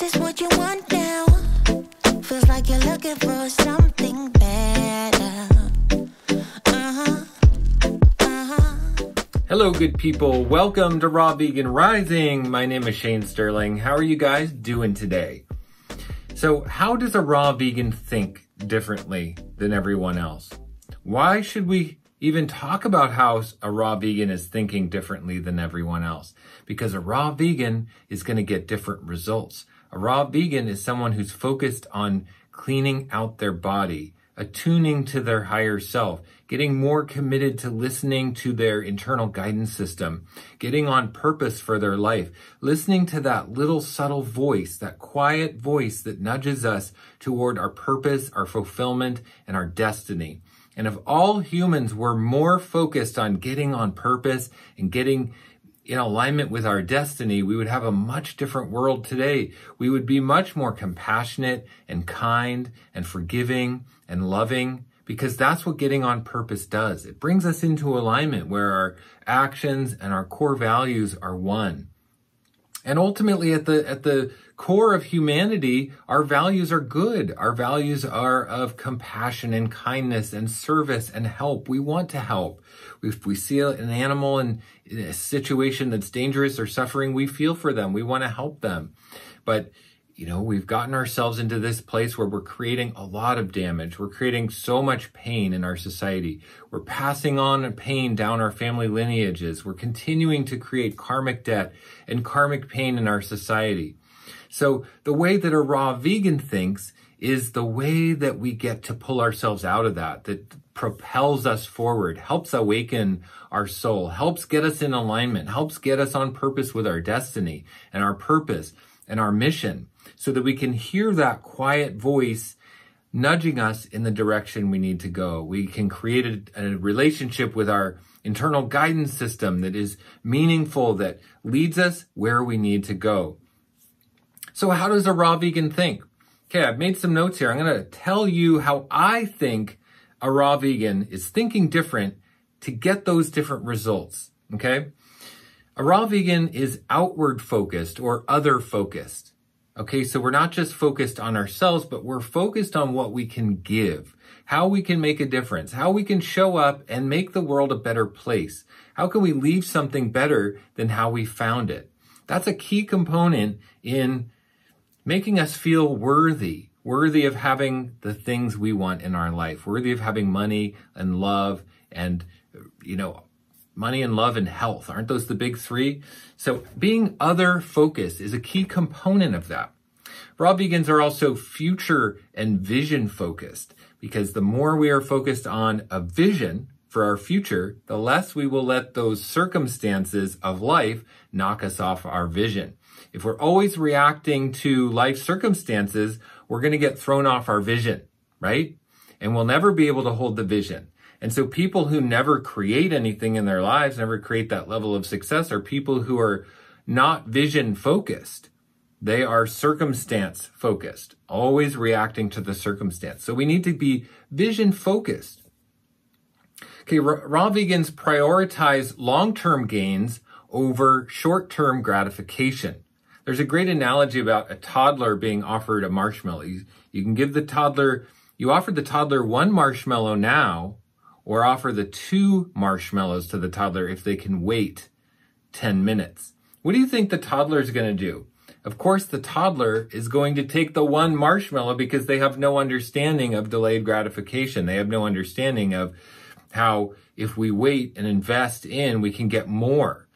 this what you want now? Feels like you're looking for something better. Hello, good people. Welcome to Raw Vegan Rising. My name is Shane Sterling. How are you guys doing today? So how does a raw vegan think differently than everyone else? Why should we even talk about how a raw vegan is thinking differently than everyone else? Because a raw vegan is going to get different results. A raw vegan is someone who's focused on cleaning out their body, attuning to their higher self, getting more committed to listening to their internal guidance system, getting on purpose for their life, listening to that little subtle voice, that quiet voice that nudges us toward our purpose, our fulfillment, and our destiny. And if all humans were more focused on getting on purpose and getting in alignment with our destiny, we would have a much different world today. We would be much more compassionate and kind and forgiving and loving, because that's what getting on purpose does. It brings us into alignment where our actions and our core values are one. And ultimately, at the core of humanity, our values are good. Our values are of compassion and kindness and service and help. We want to help. If we see an animal in a situation that's dangerous or suffering, we feel for them. We want to help them. But we've gotten ourselves into this place where we're creating a lot of damage. We're creating so much pain in our society. We're passing on pain down our family lineages. We're continuing to create karmic debt and karmic pain in our society. So the way that a raw vegan thinks is the way that we get to pull ourselves out of that propels us forward, helps awaken our soul, helps get us in alignment, helps get us on purpose with our destiny and our purpose and our mission, so that we can hear that quiet voice nudging us in the direction we need to go. We can create a relationship with our internal guidance system that is meaningful, that leads us where we need to go. So how does a raw vegan think? Okay, I've made some notes here. I'm going to tell you how I think a raw vegan is thinking different to get those different results, okay? A raw vegan is outward focused or other focused. Okay, so we're not just focused on ourselves, but we're focused on what we can give, how we can make a difference, how we can show up and make the world a better place. How can we leave something better than how we found it? That's a key component in making us feel worthy of having the things we want in our life, worthy of having money and love and, money and love and health. Aren't those the big three? So being other focused is a key component of that. Raw vegans are also future and vision focused, because the more we are focused on a vision for our future, the less we will let those circumstances of life knock us off our vision. If we're always reacting to life circumstances, we're going to get thrown off our vision, right? And we'll never be able to hold the vision. And so people who never create anything in their lives, never create that level of success, are people who are not vision focused. They are circumstance focused, always reacting to the circumstance. So we need to be vision focused. Okay, raw vegans prioritize long-term gains over short-term gratification. There's a great analogy about a toddler being offered a marshmallow. You can give the toddler, you offer the toddler one marshmallow now, or offer the 2 marshmallows to the toddler if they can wait 10 minutes. What do you think the toddler is going to do? Of course, the toddler is going to take the 1 marshmallow because they have no understanding of delayed gratification. They have no understanding of how if we wait and invest in, we can get more.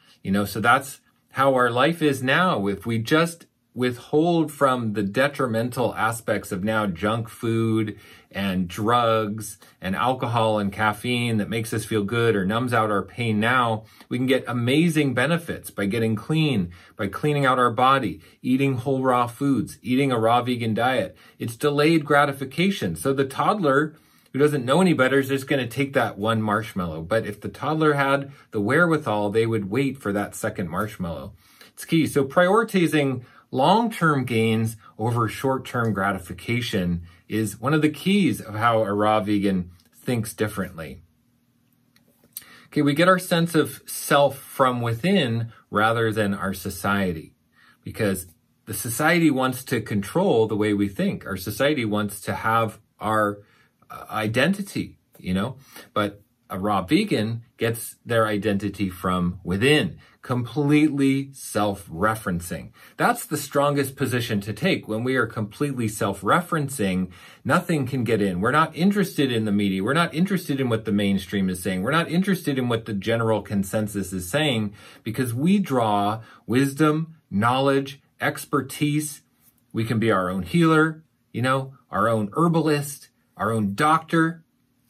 So that's how our life is now. If we just withhold from the detrimental aspects of now junk food and drugs and alcohol and caffeine that makes us feel good or numbs out our pain now, we can get amazing benefits by getting clean, by cleaning out our body, eating whole raw foods, eating a raw vegan diet. It's delayed gratification. So the toddler who doesn't know any better is just going to take that 1 marshmallow. But if the toddler had the wherewithal, they would wait for that 2nd marshmallow. It's key. So prioritizing long-term gains over short-term gratification is one of the keys of how a raw vegan thinks differently. Okay, we get our sense of self from within rather than our society, because the society wants to control the way we think. Our society wants to have our identity, but a raw vegan gets their identity from within, completely self-referencing. That's the strongest position to take. When we are completely self-referencing, nothing can get in. We're not interested in the media. We're not interested in what the mainstream is saying. We're not interested in what the general consensus is saying, because we draw wisdom, knowledge, expertise. We can be our own healer, our own herbalist, our own doctor,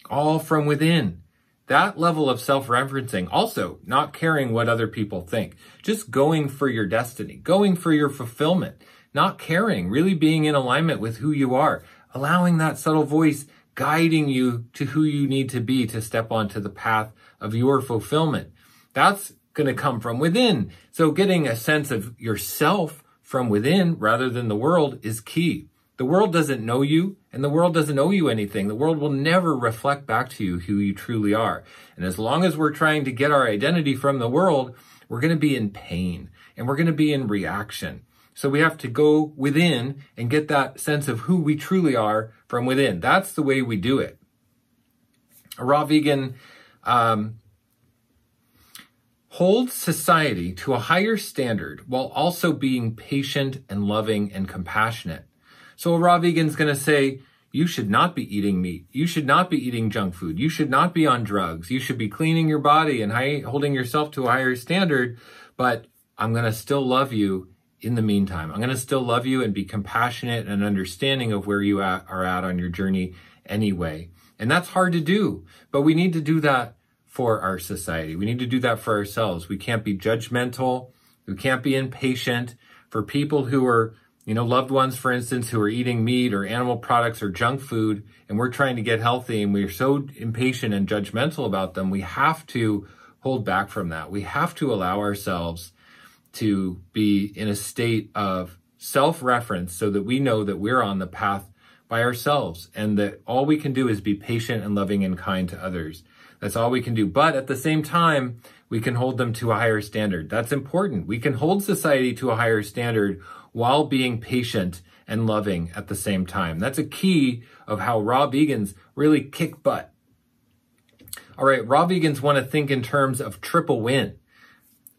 all from within. That level of self-referencing, also not caring what other people think, just going for your destiny, going for your fulfillment, not caring, really being in alignment with who you are, allowing that subtle voice guiding you to who you need to be to step onto the path of your fulfillment. That's going to come from within. So getting a sense of yourself from within rather than the world is key. The world doesn't know you, and the world doesn't owe you anything. The world will never reflect back to you who you truly are. And as long as we're trying to get our identity from the world, we're going to be in pain, and we're going to be in reaction. So we have to go within and get that sense of who we truly are from within. That's the way we do it. A raw vegan holds society to a higher standard while also being patient and loving and compassionate. So a raw vegan's going to say, you should not be eating meat. You should not be eating junk food. You should not be on drugs. You should be cleaning your body and holding yourself to a higher standard. But I'm going to still love you in the meantime. I'm going to still love you and be compassionate and understanding of where you are at on your journey anyway. And that's hard to do, but we need to do that for our society. We need to do that for ourselves. We can't be judgmental. We can't be impatient. For people who are loved ones, for instance, who are eating meat or animal products or junk food, and we're trying to get healthy and we're so impatient and judgmental about them, we have to hold back from that. We have to allow ourselves to be in a state of self-reference so that we know that we're on the path by ourselves and that all we can do is be patient and loving and kind to others. That's all we can do. But at the same time, we can hold them to a higher standard. That's important. We can hold society to a higher standard while being patient and loving at the same time. That's a key of how raw vegans really kick butt. All right, raw vegans want to think in terms of triple win.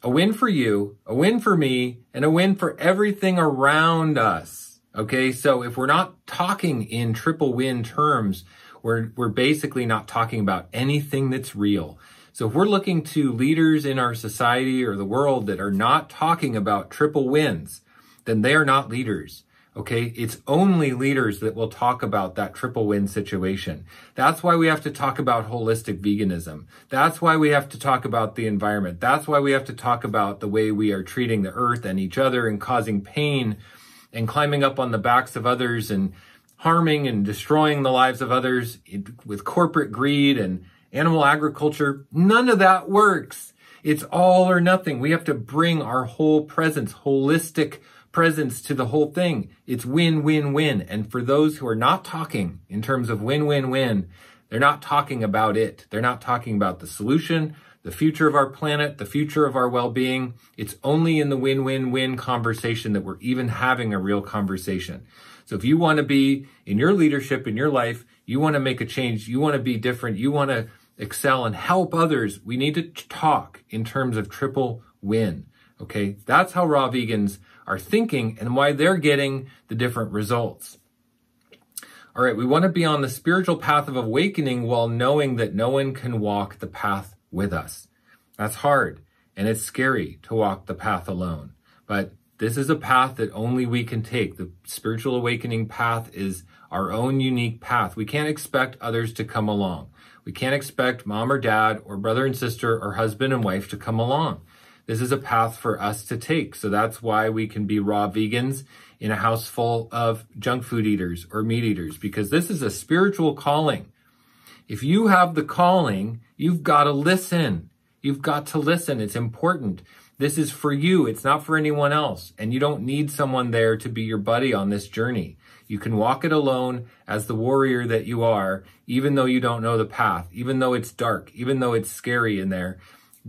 A win for you, a win for me, and a win for everything around us. Okay, so if we're not talking in triple win terms, we're basically not talking about anything that's real. So if we're looking to leaders in our society or the world that are not talking about triple wins, then they are not leaders, okay? It's only leaders that will talk about that triple win situation. That's why we have to talk about holistic veganism. That's why we have to talk about the environment. That's why we have to talk about the way we are treating the earth and each other and causing pain and climbing up on the backs of others and harming and destroying the lives of others with corporate greed and animal agriculture. None of that works. It's all or nothing. We have to bring our whole presence, holistic presence to the whole thing. It's win, win, win. And for those who are not talking in terms of win, win, win, they're not talking about it. They're not talking about the solution, the future of our planet, the future of our well-being. It's only in the win, win, win conversation that we're even having a real conversation. So if you want to be in your leadership, in your life, you want to make a change, you want to be different, you want to excel and help others, we need to talk in terms of triple win. Okay, that's how raw vegans are thinking and why they're getting the different results. All right, we want to be on the spiritual path of awakening while knowing that no one can walk the path with us. That's hard, and it's scary to walk the path alone. But this is a path that only we can take. The spiritual awakening path is our own unique path. We can't expect others to come along. We can't expect mom or dad or brother and sister or husband and wife to come along. This is a path for us to take. So that's why we can be raw vegans in a house full of junk food eaters or meat eaters, because this is a spiritual calling. If you have the calling, you've got to listen. You've got to listen. It's important. This is for you. It's not for anyone else. And you don't need someone there to be your buddy on this journey. You can walk it alone as the warrior that you are, even though you don't know the path, even though it's dark, even though it's scary in there.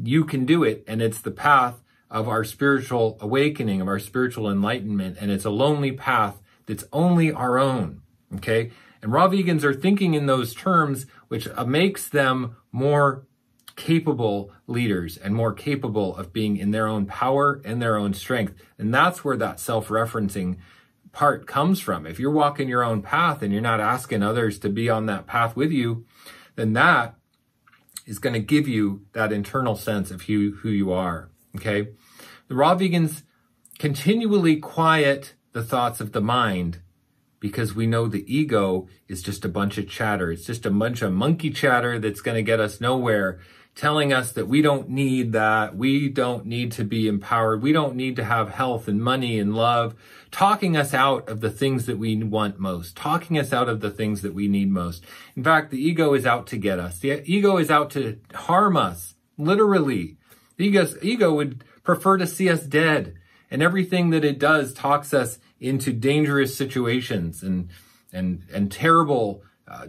You can do it, and it's the path of our spiritual awakening, of our spiritual enlightenment, and it's a lonely path that's only our own, okay? And raw vegans are thinking in those terms, which makes them more capable leaders and more capable of being in their own power and their own strength. And that's where that self-referencing part comes from. If you're walking your own path and you're not asking others to be on that path with you, then that is going to give you that internal sense of who you are, okay? The raw vegans continually quiet the thoughts of the mind because we know the ego is just a bunch of chatter. It's just a bunch of monkey chatter that's going to get us nowhere, telling us that we don't need that, we don't need to be empowered, we don't need to have health and money and love, talking us out of the things that we want most, talking us out of the things that we need most. In fact, the ego is out to get us. The ego is out to harm us, literally. The ego would prefer to see us dead, and everything that it does talks us into dangerous situations and terrible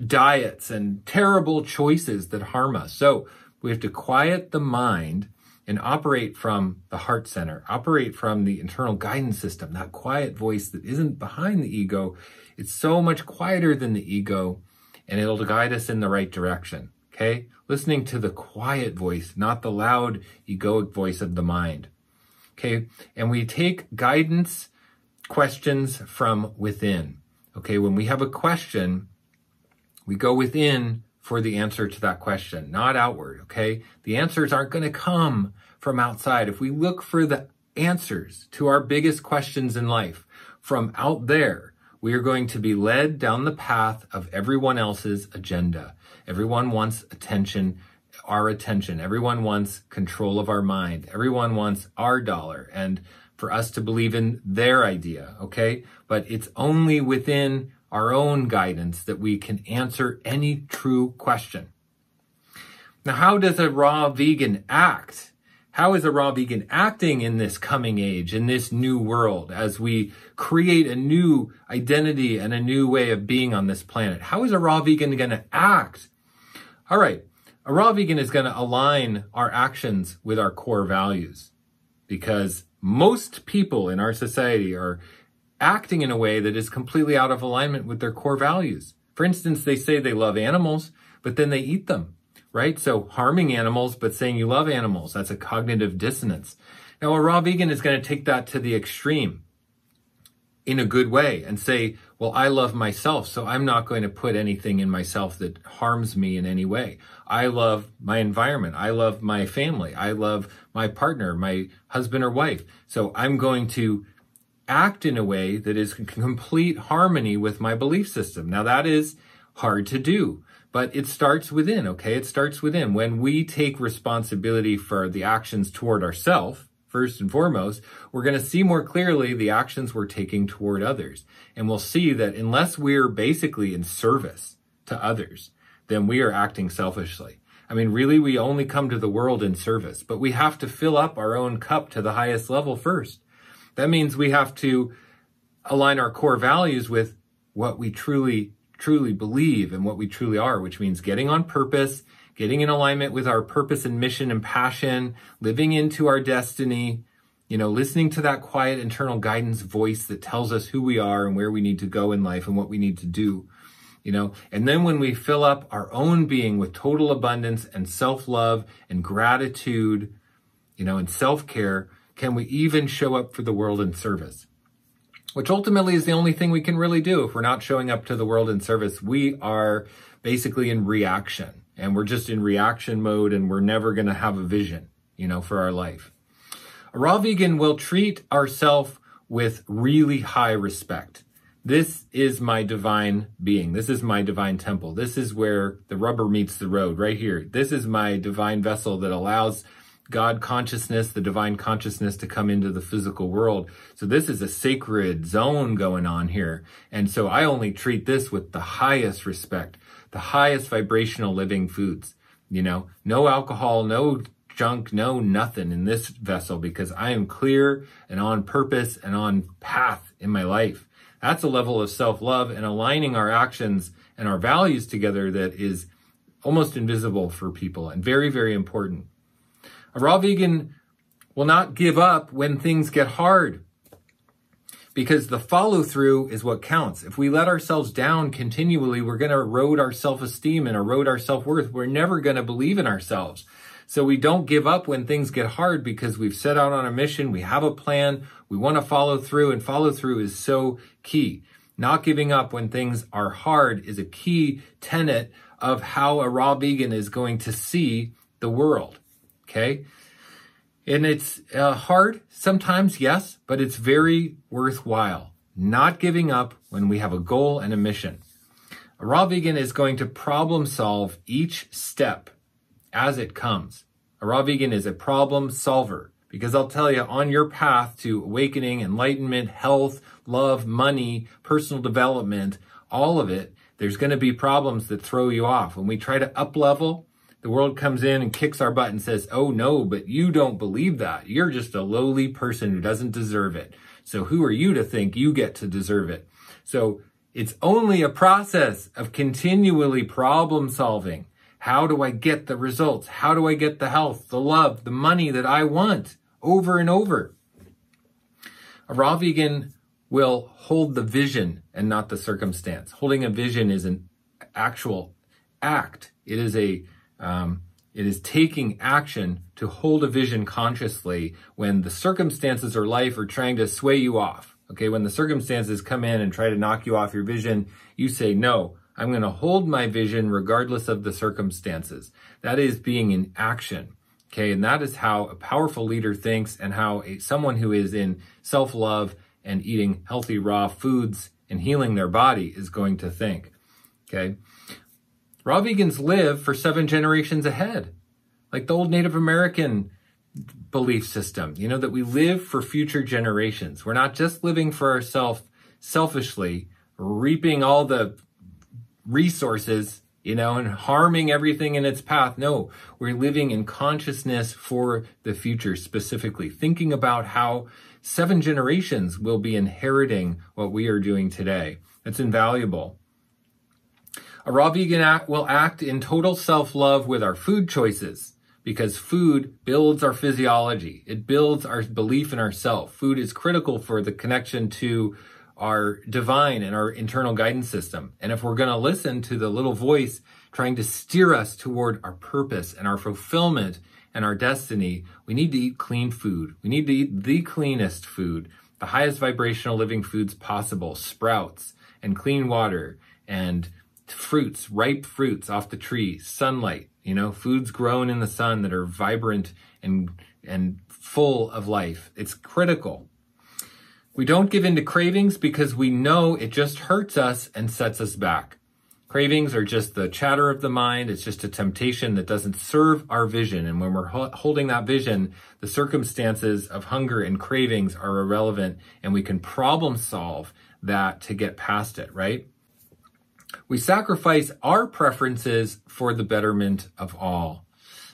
diets and terrible choices that harm us. So we have to quiet the mind and operate from the heart center, operate from the internal guidance system, that quiet voice that isn't behind the ego. It's so much quieter than the ego, and it'll guide us in the right direction, okay? Listening to the quiet voice, not the loud egoic voice of the mind, okay? And we take guidance questions from within, okay? When we have a question, we go within for the answer to that question, not outward, okay? The answers aren't going to come from outside. If we look for the answers to our biggest questions in life from out there, we are going to be led down the path of everyone else's agenda. Everyone wants attention, our attention. Everyone wants control of our mind. Everyone wants our dollar and for us to believe in their idea, okay? But it's only within our own guidance that we can answer any true question. Now, how does a raw vegan act? How is a raw vegan acting in this coming age, in this new world, as we create a new identity and a new way of being on this planet? How is a raw vegan going to act? All right, a raw vegan is going to align our actions with our core values, because most people in our society are acting in a way that is completely out of alignment with their core values. For instance, they say they love animals, but then they eat them, right? So harming animals, but saying you love animals, that's a cognitive dissonance. Now, a raw vegan is going to take that to the extreme in a good way and say, well, I love myself, so I'm not going to put anything in myself that harms me in any way. I love my environment. I love my family. I love my partner, my husband or wife. So I'm going to act in a way that is in complete harmony with my belief system. Now, that is hard to do, but it starts within, okay? It starts within. When we take responsibility for the actions toward ourselves, first and foremost, we're going to see more clearly the actions we're taking toward others. And we'll see that unless we're basically in service to others, then we are acting selfishly. I mean, really, we only come to the world in service, but we have to fill up our own cup to the highest level first. That means we have to align our core values with what we truly believe and what we truly are, which means getting on purpose, getting in alignment with our purpose and mission and passion, living into our destiny, listening to that quiet internal guidance voice that tells us who we are and where we need to go in life and what we need to do, And then when we fill up our own being with total abundance and self-love and gratitude, and self-care, can we even show up for the world in service? Which ultimately is the only thing we can really do. If we're not showing up to the world in service, we are basically in reaction. And we're just in reaction mode, and we're never going to have a vision, for our life. A raw vegan will treat ourselves with really high respect. This is my divine being. This is my divine temple. This is where the rubber meets the road, right here. This is my divine vessel that allows God consciousness, the divine consciousness, to come into the physical world. So this is a sacred zone going on here. And so I only treat this with the highest respect, the highest vibrational living foods, no alcohol, no junk, no nothing in this vessel, because I am clear and on purpose and on path in my life. That's a level of self-love and aligning our actions and our values together that is almost invisible for people and very, very important. A raw vegan will not give up when things get hard, because the follow through is what counts. If we let ourselves down continually, we're going to erode our self-esteem and erode our self-worth. We're never going to believe in ourselves. So we don't give up when things get hard because we've set out on a mission. We have a plan. We want to follow through, and follow through is so key. Not giving up when things are hard is a key tenet of how a raw vegan is going to see the world. Okay. And it's hard sometimes, yes, but it's very worthwhile. Not giving up when we have a goal and a mission. A raw vegan is going to problem solve each step as it comes. A raw vegan is a problem solver, because I'll tell you, on your path to awakening, enlightenment, health, love, money, personal development, all of it, there's going to be problems that throw you off. When we try to up level, the world comes in and kicks our butt and says, oh no, but you don't believe that. You're just a lowly person who doesn't deserve it. So who are you to think you get to deserve it? So it's only a process of continually problem solving. How do I get the results? How do I get the health, the love, the money that I want over and over? A raw vegan will hold the vision and not the circumstance. Holding a vision is an actual act. It is taking action to hold a vision consciously when the circumstances or life are trying to sway you off. Okay, when the circumstances come in and try to knock you off your vision, you say, no, I'm going to hold my vision regardless of the circumstances. That is being in action. Okay, and that is how a powerful leader thinks, and how someone who is in self-love and eating healthy raw foods and healing their body is going to think. Okay. Raw vegans live for 7 generations ahead, like the old Native American belief system, you know, that we live for future generations. We're not just living for ourselves selfishly, reaping all the resources, you know, and harming everything in its path. No, we're living in consciousness for the future, specifically thinking about how 7 generations will be inheriting what we are doing today. It's invaluable. A raw vegan will act in total self-love with our food choices, because food builds our physiology. It builds our belief in ourself. Food is critical for the connection to our divine and our internal guidance system. And if we're going to listen to the little voice trying to steer us toward our purpose and our fulfillment and our destiny, we need to eat clean food. We need to eat the cleanest food, the highest vibrational living foods possible, sprouts and clean water and fruits, ripe fruits off the tree, sunlight, you know, foods grown in the sun that are vibrant and full of life. It's critical. We don't give in to cravings because we know it just hurts us and sets us back. Cravings are just the chatter of the mind. It's just a temptation that doesn't serve our vision. And when we're holding that vision, the circumstances of hunger and cravings are irrelevant, and we can problem solve that to get past it, right? We sacrifice our preferences for the betterment of all,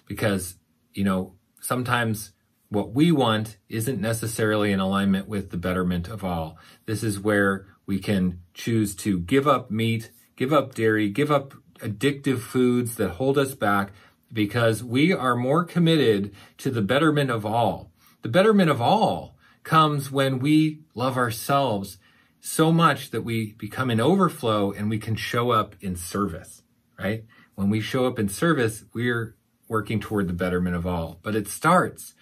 because, you know, sometimes what we want isn't necessarily in alignment with the betterment of all. This is where we can choose to give up meat, give up dairy, give up addictive foods that hold us back, because we are more committed to the betterment of all. The betterment of all comes when we love ourselves so much that we become in overflow and we can show up in service, right? When we show up in service, we're working toward the betterment of all. But it starts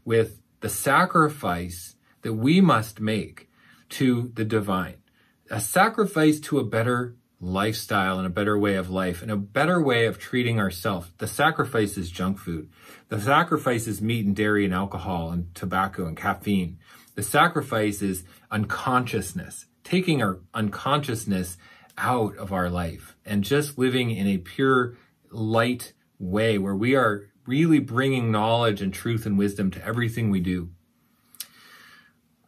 with the sacrifice that we must make to the divine, a sacrifice to a better lifestyle and a better way of life and a better way of treating ourselves. The sacrifice is junk food. The sacrifice is meat and dairy and alcohol and tobacco and caffeine. The sacrifice is unconsciousness, taking our unconsciousness out of our life and just living in a pure light way where we are really bringing knowledge and truth and wisdom to everything we do.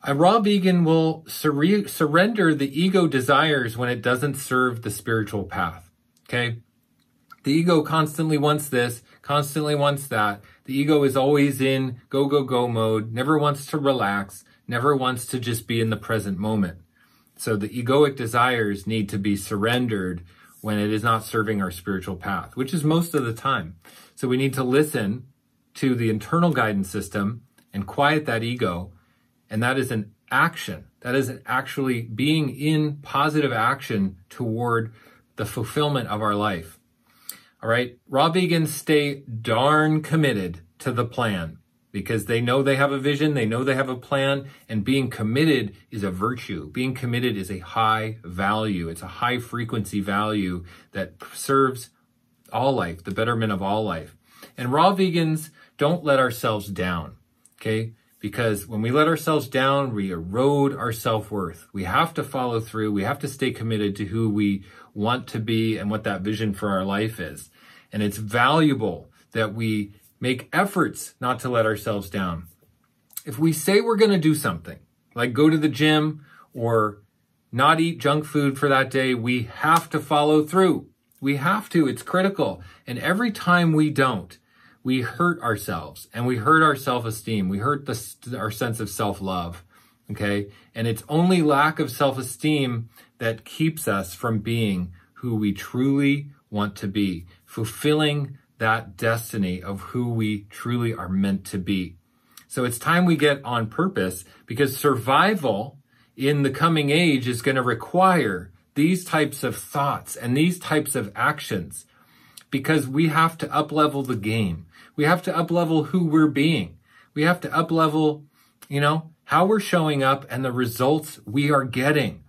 A raw vegan will surrender the ego desires when it doesn't serve the spiritual path, okay? The ego constantly wants this, constantly wants that. The ego is always in go, go, go mode, never wants to relax, never wants to just be in the present moment. So the egoic desires need to be surrendered when it is not serving our spiritual path, which is most of the time. So we need to listen to the internal guidance system and quiet that ego. And that is an action. That is actually being in positive action toward the fulfillment of our life. All right. Raw vegans stay darn committed to the plan because they know they have a vision. They know they have a plan, and being committed is a virtue. Being committed is a high value. It's a high frequency value that serves all life, the betterment of all life. And raw vegans don't let ourselves down. Okay. Because when we let ourselves down, we erode our self-worth. We have to follow through. We have to stay committed to who we want to be and what that vision for our life is. And it's valuable that we make efforts not to let ourselves down. If we say we're going to do something, like go to the gym or not eat junk food for that day, we have to follow through. We have to. It's critical. And every time we don't, we hurt ourselves and we hurt our self-esteem. We hurt our sense of self-love, okay? And it's only lack of self-esteem that keeps us from being who we truly want to be, fulfilling that destiny of who we truly are meant to be. So it's time we get on purpose, because survival in the coming age is going to require these types of thoughts and these types of actions, because we have to up-level the game. We have to up-level who we're being. We have to up-level, how we're showing up and the results we are getting.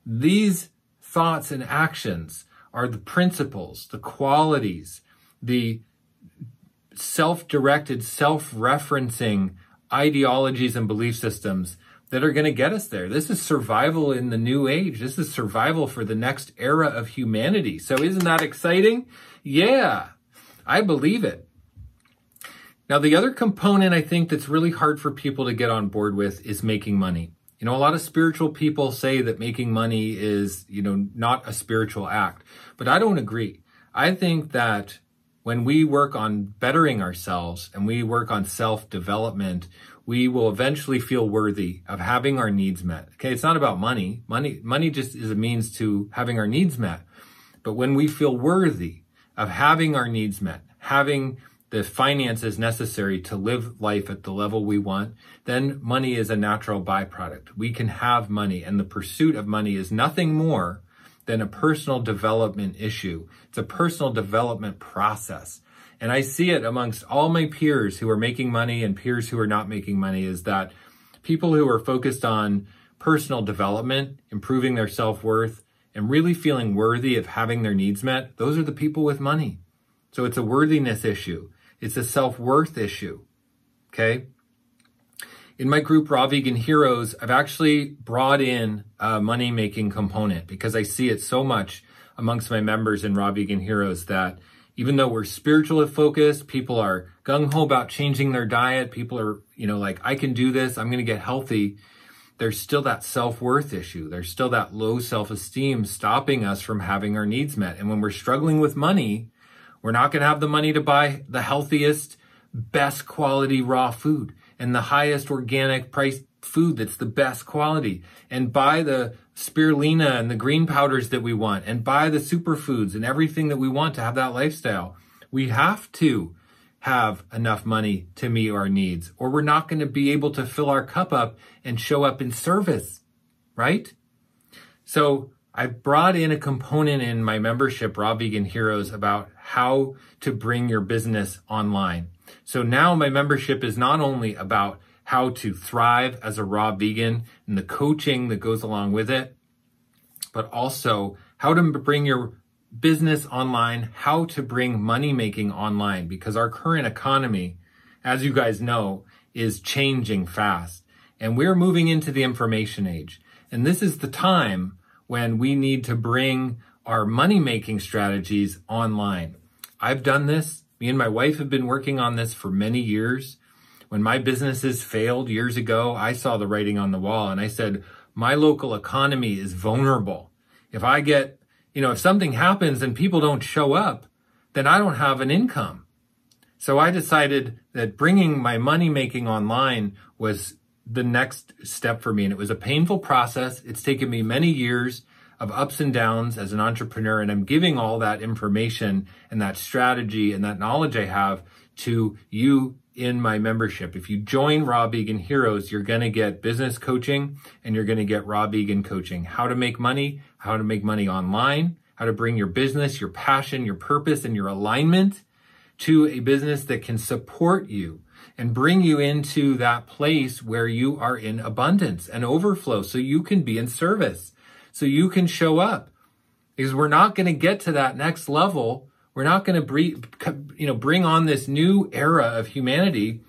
These thoughts and actions are the principles, the qualities, the self-directed, self-referencing ideologies and belief systems that are going to get us there. This is survival in the new age. This is survival for the next era of humanity. So isn't that exciting? Yeah, I believe it. Now, the other component I think that's really hard for people to get on board with is making money. A lot of spiritual people say that making money is, not a spiritual act, but I don't agree. I think that when we work on bettering ourselves and we work on self-development, we will eventually feel worthy of having our needs met. Okay, it's not about money. Money just is a means to having our needs met. But when we feel worthy of having our needs met, having the finances necessary to live life at the level we want, then money is a natural byproduct. We can have money, and the pursuit of money is nothing more than a personal development issue. It's a personal development process. And I see it amongst all my peers who are making money and peers who are not making money, is that people who are focused on personal development, improving their self-worth, and really feeling worthy of having their needs met, those are the people with money. So it's a worthiness issue. It's a self-worth issue, okay? In my group, Raw Vegan Heroes, I've actually brought in a money-making component because I see it so much amongst my members in Raw Vegan Heroes that even though we're spiritually focused, people are gung-ho about changing their diet, people are, like, I can do this, I'm going to get healthy, there's still that self-worth issue. There's still that low self-esteem stopping us from having our needs met. And when we're struggling with money, we're not going to have the money to buy the healthiest, best quality raw food and the highest organic priced food that's the best quality, and buy the spirulina and the green powders that we want, and buy the superfoods and everything that we want to have that lifestyle. We have to have enough money to meet our needs, or we're not going to be able to fill our cup up and show up in service, right? So I brought in a component in my membership, Raw Vegan Heroes, about how to bring your business online. So now my membership is not only about how to thrive as a raw vegan and the coaching that goes along with it, but also how to bring your business online, how to bring money making online, because our current economy, as you guys know, is changing fast. And we're moving into the information age. And this is the time when we need to bring our money-making strategies online. I've done this. Me and my wife have been working on this for many years. When my businesses failed years ago, I saw the writing on the wall and I said, my local economy is vulnerable. If I get, if something happens and people don't show up, then I don't have an income. So I decided that bringing my money-making online was the next step for me. And it was a painful process. It's taken me many years of ups and downs as an entrepreneur. And I'm giving all that information and that strategy and that knowledge I have to you in my membership. If you join Raw Vegan Heroes, you're going to get business coaching and you're going to get Raw Vegan coaching. How to make money online, how to bring your business, your passion, your purpose, and your alignment to a business that can support you and bring you into that place where you are in abundance and overflow so you can be in service, so you can show up. Because we're not going to get to that next level. We're not going to bring on this new era of humanity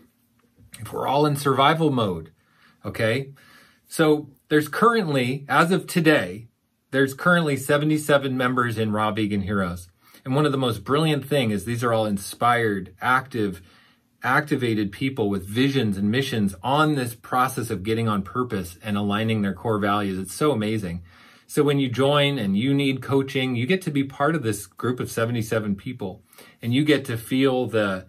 if we're all in survival mode. Okay? So there's currently, as of today, there's currently 77 members in Raw Vegan Heroes. And one of the most brilliant things is these are all inspired, activated people with visions and missions on this process of getting on purpose and aligning their core values. It's so amazing. So when you join and you need coaching, you get to be part of this group of 77 people, and you get to feel the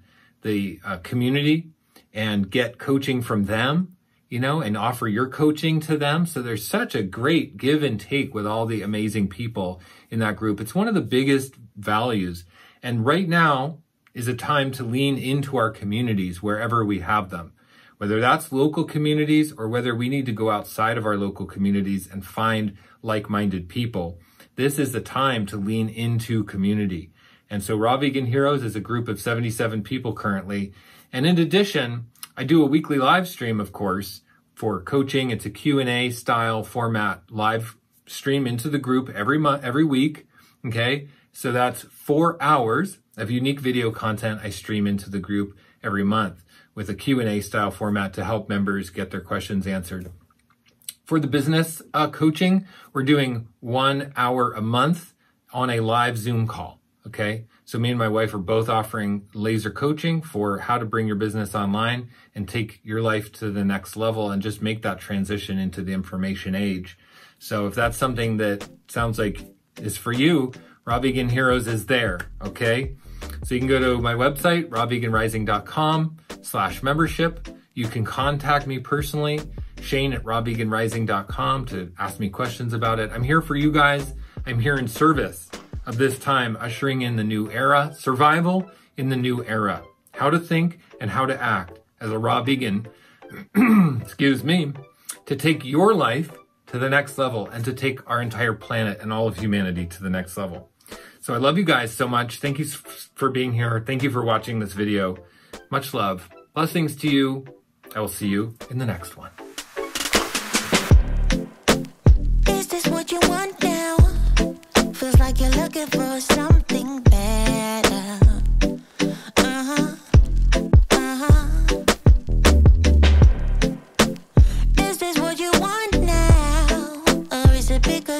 community and get coaching from them, and offer your coaching to them. So there's such a great give and take with all the amazing people in that group. It's one of the biggest values. And right now is a time to lean into our communities wherever we have them, whether that's local communities or whether we need to go outside of our local communities and find like-minded people. This is the time to lean into community. And so Raw Vegan Heroes is a group of 77 people currently. And in addition, I do a weekly live stream, of course, for coaching. It's a Q&A style format live stream into the group every week. Okay. So that's 4 hours of unique video content I stream into the group every month with a Q&A style format to help members get their questions answered. For the business coaching, we're doing 1 hour a month on a live Zoom call, okay? So me and my wife are both offering laser coaching for how to bring your business online and take your life to the next level and just make that transition into the information age. So if that's something that sounds like is for you, Raw Vegan Heroes is there, okay? So you can go to my website, rawveganrising.com/membership. You can contact me personally, Shane@rawveganrising.com, to ask me questions about it. I'm here for you guys. I'm here in service of this time, ushering in the new era, survival in the new era, how to think and how to act as a raw vegan, excuse me, to take your life to the next level and to take our entire planet and all of humanity to the next level. So I love you guys so much. Thank you for being here. Thank you for watching this video. Much love. Blessings to you. I will see you in the next one. Is this what you want now? Feels like you're looking for something better. Is this what you want now? Or is it bigger?